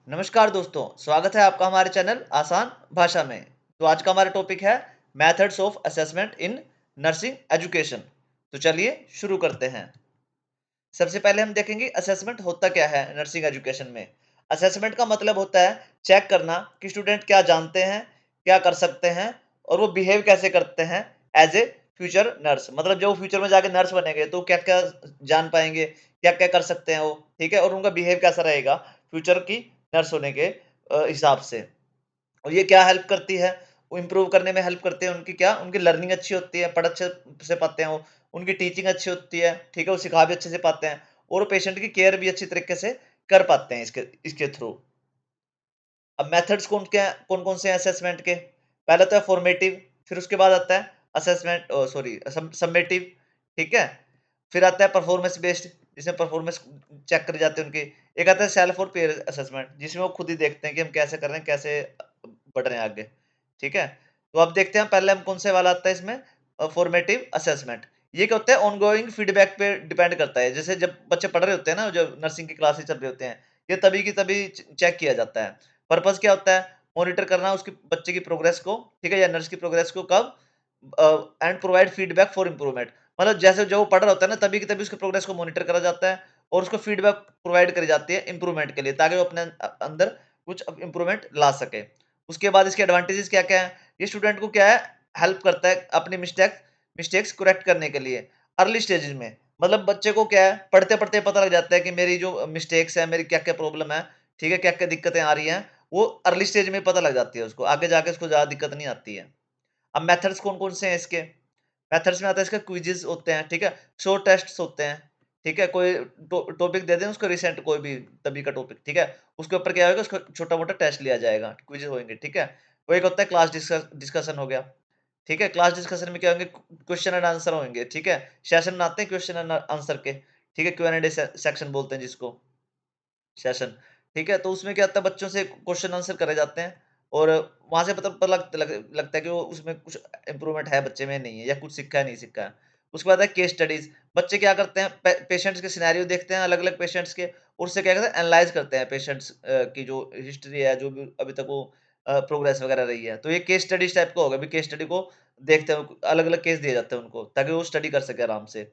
नमस्कार दोस्तों, स्वागत है आपका हमारे चैनल आसान भाषा में। तो आज का हमारा टॉपिक है methods of assessment in nursing education. तो चलिए शुरू करते हैं। सबसे पहले हम देखेंगे असेसमेंट होता क्या है नर्सिंग एजुकेशन में। असेसमेंट का मतलब होता है चेक करना कि स्टूडेंट क्या जानते हैं, क्या कर सकते हैं और वो बिहेव कैसे करते हैं एज ए फ्यूचर नर्स। मतलब जब वो फ्यूचर में जाके नर्स बनेंगे तो क्या-क्या जान पाएँगे, क्या-क्या कर सकते हैं वो, ठीक है? और उनका बिहेव कैसा रहेगा फ्यूचर की नर्स होने के हिसाब से। और ये क्या हेल्प करती है? वो इम्प्रूव करने में हेल्प करती है उनकी क्या? उनकी लर्निंग अच्छी होती है, पढ़ अच्छे से पाते हैं वो, उनकी टीचिंग अच्छी होती है, ठीक है? वो सिखा भी अच्छे से पाते हैं और वो पेशेंट की केयर भी अच्छी तरीके से कर पाते हैं इसके थ्रू। अब मेथड्स कौन-कौन से हैं असेसमेंट के? पहला तो है फॉर्मेटिव, फिर उसके बाद आता है असेसमेंट सॉरी समेटिव, ठीक है? फिर आता है परफॉर्मेंस बेस्ड, जिसमें परफॉर्मेंस चेक करी जाती है उनकी। एक आता है सेल्फ और पीयर असेसमेंट, जिसमें वो खुद ही देखते हैं कि हम कैसे कर रहे हैं, कैसे बढ़ रहे हैं आगे, ठीक है? तो अब देखते हैं पहले हम कौन से वाला आता है इसमें फॉर्मेटिव असेसमेंट। ये क्या होता है ऑनगोइंग फीडबैक पे डिपेंड करता है। जैसे जब बच्चे पढ़ रहे होते हैं ना, जब नर्सिंग की क्लासेस चल रहे होते हैं, ये तभी की तभी चेक किया जाता है। पर्पस क्या होता है? मॉनिटर करना उसकी बच्चे की प्रोग्रेस को, ठीक है? या नर्स की प्रोग्रेस को कब and provide feedback for improvement. मतलब जैसे जब वो पढ़ रहा होता है ना, तभी की तभी उसकी प्रोग्रेस को मॉनिटर करा जाता है और उसको फीडबैक प्रोवाइड करी जाती है इम्प्रूवमेंट के लिए, ताकि वो अपने अंदर कुछ इम्प्रूवमेंट ला सके। उसके बाद इसके एडवांटेजेस क्या-क्या हैं? ये स्टूडेंट को क्या है, हेल्प करता है अपनी मिस्टेक्स करेक्ट करने के लिए अर्ली स्टेजेस में। मतलब बच्चे को क्या है, पढ़ते-पढ़ते पता लग जाता है कि मेरी जो मिस्टेक्स है, मेरी क्या-क्या प्रॉब्लम है, ठीक है? क्या-क्या दिक्कतें आ रही हैं, वो अर्ली स्टेज में पता लग जाती है उसको। आगे जाके उसको ज़्यादा दिक्कत नहीं आती है। अब मेथड्स कौन-कौन से हैं इसके? मेथड्स में आता है इसका क्विज़ेज़ होते हैं, ठीक है? शॉर्ट टेस्ट्स होते हैं, ठीक है? कोई टॉपिक दे दें उसको रिसेंट कोई भी तभी का टॉपिक, ठीक है? उसके ऊपर क्या होगा, उसका छोटा-मोटा टेस्ट लिया जाएगा, क्विज़ होंगे, ठीक है? वो एक होता है क्लास डिस्कशन हो गया, ठीक है? क्लास डिस्कशन में क्या होंगे, क्वेश्चन एंड आंसर होंगे, ठीक है? सेशन बनाते हैं क्वेश्चन एंड आंसर के, ठीक है? क्यू एंड ए सेक्शन बोलते हैं जिसको। सेशन, ठीक है? तो उसमें क्या होता है, बच्चों से क्वेश्चन आंसर करे जाते हैं और वहाँ से पता लगता है कि वो उसमें कुछ इम्प्रूवमेंट है बच्चे में, नहीं है, या कुछ सीखा है, नहीं सीखा है। उसके बाद है केस स्टडीज़। बच्चे क्या करते हैं, पेशेंट्स के सिनेरियो देखते हैं अलग-अलग पेशेंट्स के, और उससे क्या करते हैं, एनालाइज़ करते हैं पेशेंट्स की जो हिस्ट्री है, जो भी अभी तक वो प्रोग्रेस वगैरह रही है। तो ये केस स्टडीज़ टाइप का होगा, अभी केस स्टडी को देखते हैं, अलग-अलग केस दिए जाते हैं उनको, ताकि वो स्टडी कर सकें आराम से।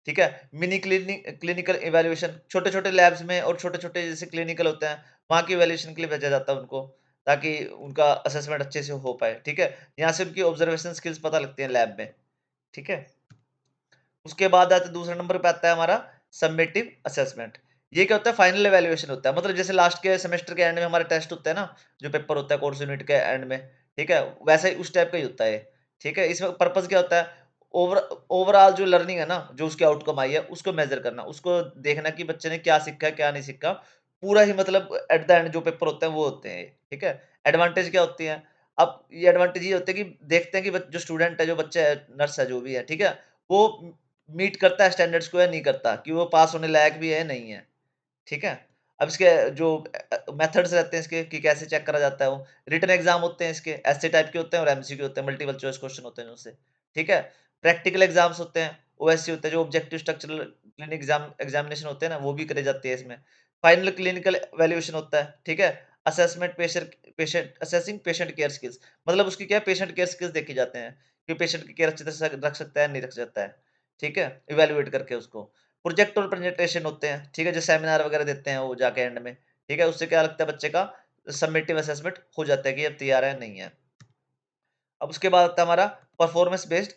ठीक है? मिनी क्लिनिकल इवैल्यूएशन, छोटे-छोटे लैब्स में और छोटे-छोटे जैसे क्लिनिकल होते हैं, वहाँ की इवैल्यूएशन के लिए भेजा जाता है उनको, ताकि उनका असेसमेंट अच्छे से हो पाए, ठीक है? यहाँ से उनकी ऑब्जर्वेशन स्किल्स पता लगती हैं लैब में, ठीक है? उसके बाद आता है, दूसरे नंबर पे आता है हमारा समेटिव असेसमेंट। ये क्या होता है, फाइनल इवैल्यूएशन होता है। मतलब जैसे लास्ट के सेमेस्टर के एंड में हमारे टेस्ट होते हैं ना, जो पेपर होता है कोर्स यूनिट के एंड में, ठीक है? वैसे ही उस टाइप का ही होता है ये, ठीक है? इसमें पर्पस क्या होता है, ओवर ओवरऑल जो लर्निंग है ना, जो उसकी आउटकम आई है, उसको मेज़र करना, उसको देखना कि बच्चे ने क्या सीखा है, क्या नहीं सीखा। पूरा ही मतलब एट द एंड जो पेपर होते हैं वो होते हैं ये, ठीक है? एडवांटेज क्या होती है? अब ये एडवांटेज ये होते हैं कि देखते हैं कि जो स्टूडेंट है, जो बच्चा है, नर्स है, जो भी है, ठीक है? वो मीट करता है स्टैंडर्ड्स को या नहीं करता, कि वो पास होने लायक भी है, नहीं है, ठीक है? अब इसके जो मेथड्स रहते हैं इसके, कि कैसे चेक करा जाता है वो, रिटन एग्ज़ाम होते हैं इसके, एस्से टाइप के होते हैं और एमसीक्यू होते हैं, मल्टीपल चॉइस क्वेश्चन होते हैं उनसे, ठीक है? प्रैक्टिकल एग्ज़ाम्स होते हैं, ओएससी होते हैं, जो ऑब्जेक्टिव स्ट्रक्चरल क्लिनिक एग्ज़ामिनेशन होते हैं ना, वो भी करे जाती है इसमें। फाइनल क्लिनिकल वैल्यूएशन होता है, ठीक है? Assessment patient assessing patient care skills, मतलब उसकी क्या है, पेशेंट केयर स्किल्स देखे जाते हैं, कि पेशेंट की केयर अच्छी तरह से रख सकता है, नहीं रख सकता है, ठीक है? इवैल्यूएट करके उसको। प्रोजेक्ट और प्रेजेंटेशन होते हैं, ठीक है? जो सेमिनार वगैरह देते हैं वो जाके एंड में, ठीक है? उससे क्या लगता है, बच्चे का समेटिव असेसमेंट हो जाता है कि अब तैयार है, नहीं है। अब उसके बाद आता है हमारा परफॉर्मेंस बेस्ड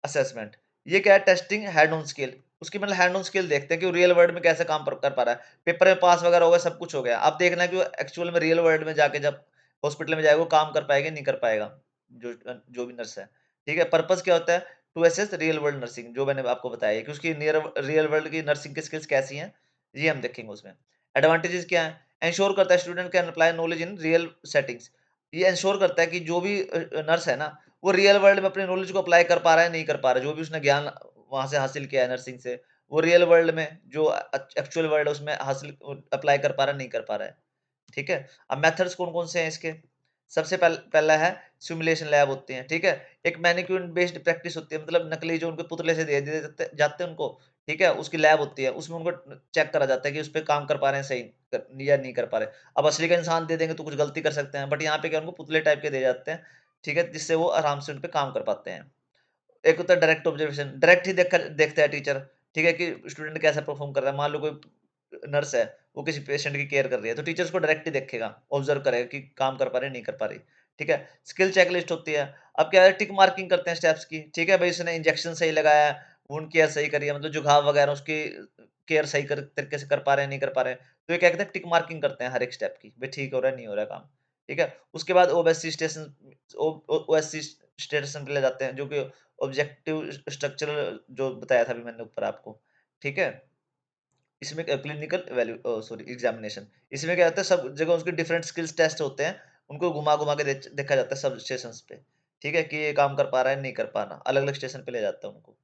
असेसमेंट। ये क्या है, टेस्टिंग हैंड ऑन स्किल। उसकी मतलब हैंड ऑन स्किल देखते हैं कि वो रियल वर्ल्ड में कैसे काम कर पा रहा है। पेपर में पास वगैरह हो गया, सब कुछ हो गया। अब देखना है कि वो एक्चुअल में रियल वर्ल्ड में जाके जब हॉस्पिटल में जाएगा, वो काम कर पाएगा, नहीं कर पाएगा, जो भी नर्स है। ठीक है? पर्पस क्या होता है, to assess real world nursing, जो मैंने आपको बताया है कि उसकी रियल वर्ल्ड की नर्सिंग की स्किल्स कैसी हैं, ये हम देखेंगे उसमें। एडवांटेजेस क्या है, एंश्योर करता है student can apply knowledge in real settings. ये एंश्योर करता है कि जो भी नर्स है ना, वो रियल वर्ल्ड में अपनी नॉलेज को अप्लाई कर पा रहा है, नहीं कर पा रहा है। जो भी उसने ज्ञान वहाँ से हासिल किया है नर्सिंग से, वो रियल वर्ल्ड में जो एक्चुअल वर्ल्ड है उसमें हासिल अप्लाई कर पा रहा है, नहीं कर पा रहा है। ठीक है? अब मेथड्स कौन-कौन से हैं इसके? सबसे पहला है सिमुलेशन लैब होते हैं, ठीक है? एक मैनीक्यूर बेस्ड प्रैक्टिस होती है, मतलब नकली जो उनके पुतले से दे दिए जाते जाते हैं उनको, ठीक है? उसकी लैब होती है, उसमें उनको चेक करा जाता है कि उस पे काम कर पा रहे हैं सही या नहीं कर पा रहे। अब असली का इंसान दे देंगे तो कुछ गलती कर सकते हैं, बट यहाँ पे क्या उनको पुतले टाइप के दे जाते हैं, ठीक है? जिससे वो आराम से उन पे काम कर पाते हैं। एक होता है डायरेक्ट ऑब्जर्वेशन, डायरेक्ट ही देखता है टीचर, ठीक है? कि स्टूडेंट कैसा परफॉर्म कर रहा है। मान लो कोई नर्स है, वो किसी पेशेंट की केयर कर रही है, तो टीचर उसको डायरेक्ट ही देखेगा, ऑब्जर्व करेगा कि काम कर पा रही है, नहीं कर पा रही, ठीक है? स्किल चेकलिस्ट होती है, अब क्या है टिक मार्किंग करते हैं स्टेप्स की, ठीक है? भई इसने इंजेक्शन सही लगाया है, वुंड केयर सही करी है, मतलब जो घाव वगैरह उसकी केयर सही तरीके से कर पा रहे हैं, नहीं कर पा रहे हैं। तो ये क्या कहते हैं टिक मार्किंग करते हैं हर एक स्टेप की, भई ठीक हो रहा है, नहीं हो रहा है काम, ठीक है? उसके बाद ओबीएससी स्टेशन ओ ओ ओएससी स्टेशन पे ले जाते हैं, जो कि ऑब्जेक्टिव स्ट्रक्चरल जो बताया था अभी मैंने ऊपर आपको, ठीक है? इसमें क्लिनिकल सॉरी एग्जामिनेशन, इसमें क्या होता है सब जगह उसके डिफरेंट स्किल्स टेस्ट होते हैं, उनको घुमा-घुमा के देखा जाता है सब स्टेशंस पे, ठीक है? कि ये काम कर पा रहा है, नहीं कर पा रहा, अलग-अलग स्टेशन पे ले जाता है उनको।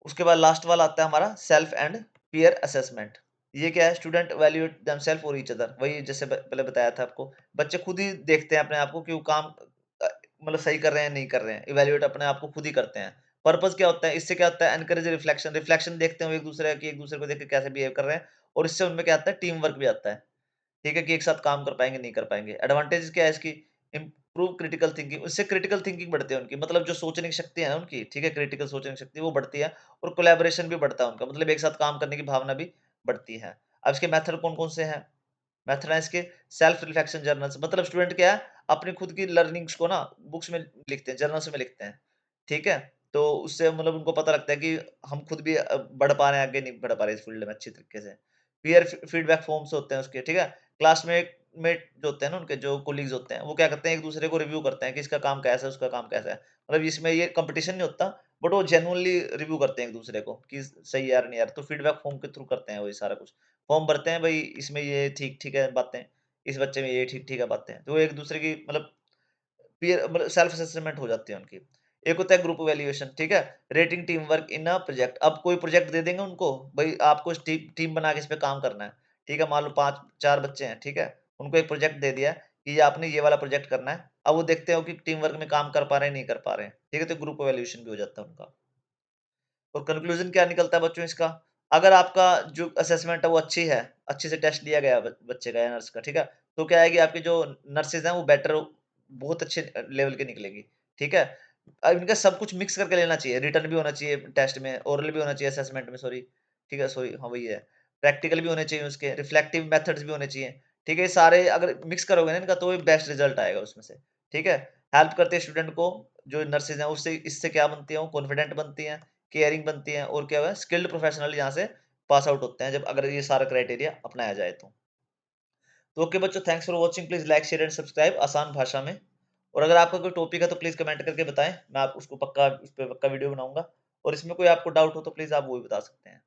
उसके बाद लास्ट वाला आता है हमारा सेल्फ एंड पीयर असेसमेंट। ये क्या है? स्टूडेंट इवैल्यूएट देमसेल्फ और ईच अदर, वही जैसे पहले बताया था आपको। बच्चे खुद ही देखते हैं अपने आप को कि वो काम मतलब सही कर रहे हैं, नहीं कर रहे हैं। इवैल्यूएट अपने आप को खुद ही करते हैं। पर्पस क्या होता है? इससे क्या होता है? एनकरेज रिफ्लेक्शन, रिफ्लेक्शन देखते हैं वो एक-दूसरे की, एक-दूसरे को देख के कैसे बिहेव कर रहे हैं, और इससे उनमें क्या आता है? टीम वर्क भी आता है। ठीक है? कि एक साथ काम कर पाएँगे, नहीं कर पाएँगे। एडवांटेज क्या है इसकी? इम्प्रूव क्रिटिकल थिंकिंग, उससे क्रिटिकल थिंकिंग बढ़ती है उनकी, मतलब जो सोचने की शक्ति है ना उनकी, ठीक है? क्रिटिकल सोचने की शक्ति वो बढ़ती है, और कोलैबोरेशन भी बढ़ता है उनका, मतलब एक साथ काम करने की भावना भी बढ़ती है। अब इसके मेथड कौन-कौन से हैं? मेथड है इसके सेल्फ रिफ्लेक्शन जर्नल्स, मतलब स्टूडेंट क्या है? अपनी खुद की लर्निंग्स को ना बुक्स में लिखते हैं, जर्नल्स में लिखते हैं। ठीक है? तो उससे मतलब उनको पता लगता है कि हम खुद भी बढ़ पा रहे हैं, आगे नहीं बढ़ पा रहे इस फील्ड में अच्छी तरीके से। पीयर फीडबैक फॉर्म्स होते हैं उसके, ठीक है? क्लासमेट मेट जो होते हैं ना उनके, जो कोलीग्स होते हैं, वो क्या करते हैं एक-दूसरे को रिव्यू करते हैं कि इसका काम कैसा है, उसका काम कैसा है। मतलब इसमें ये कॉम्पिटिशन नहीं होता, बट वो जेन्युइनली रिव्यू करते हैं एक-दूसरे को कि सही है यार, नहीं यार। तो फीडबैक फॉर्म के थ्रू करते हैं वो ये सारा कुछ। फॉर्म भरते हैं भई, इसमें ये ठीक-ठीक है बातें, इस बच्चे में ये ठीक-ठीक है बातें। तो वो एक-दूसरे की मतलब पीयर मतलब सेल्फ असेसमेंट हो जाती है उनकी। एक होता है ग्रुप वैल्यूएशन, ठीक है? Rating team work in a project. अब कोई प्रोजेक्ट दे देंगे उनको, भई आपको इस टीम टीम बना के इस पे काम करना है, ठीक है? मान लो 5-4 बच्चे हैं, ठीक है? उनको एक प्रोजेक्ट दे दिया है कि ये आपने ये वाला प्रोजेक्ट करना है। अब वो देखते हो कि टीम वर्क में काम कर पा रहे हैं, नहीं कर पा रहे हैं, ठीक है? तो ग्रुप वैल्यूएशन भी हो जाता है उनका। और कंक्लूजन क्या निकलता है बच्चों इसका? अगर आपका जो असेसमेंट है वो अच्छी है, अच्छे से टेस्ट लिया गया बच्चे का या नर्स का, ठीक है? तो क्या है कि आपकी जो नर्सेज़ हैं वो बेटर, बहुत अच्छे लेवल की निकलेगी, ठीक है? अब इनका सब कुछ मिक्स करके लेना चाहिए, रिटन भी होना चाहिए टेस्ट में, ओरल भी होना चाहिए असेसमेंट में, सॉरी, ठीक है? सॉरी, हाँ, वही है। प्रैक्टिकल भी होने चाहिए उसके, रिफ्लेक्टिव मेथड्स भी होने चाहिए, ठीक है? ये सारे अगर मिक्स करोगे ना इनका, तो ये बेस्ट रिजल्ट आएगा उसमें से, ठीक है? हेल्प करते हैं स्टूडेंट को, जो नर्सेज़ हैं उससे इससे क्या बनती हैं, वो कॉन्फिडेंट बनती हैं, केयरिंग बनती हैं, और क्या हुआ है स्किल्ड प्रोफेशनल यहाँ से पास आउट होते हैं, जब अगर ये सारा क्राइटेरिया अपनाया जाए तो। तो ओके बच्चों, thanks for watching, please like share and subscribe आसान भाषा में। और अगर आपका कोई टॉपिक है तो प्लीज कमेंट करके बताएं, मैं आप उसको पक्का उस पे पक्का वीडियो बनाऊंगा। और इसमें कोई आपको डाउट हो तो प्लीज आप वो भी बता सकते हैं।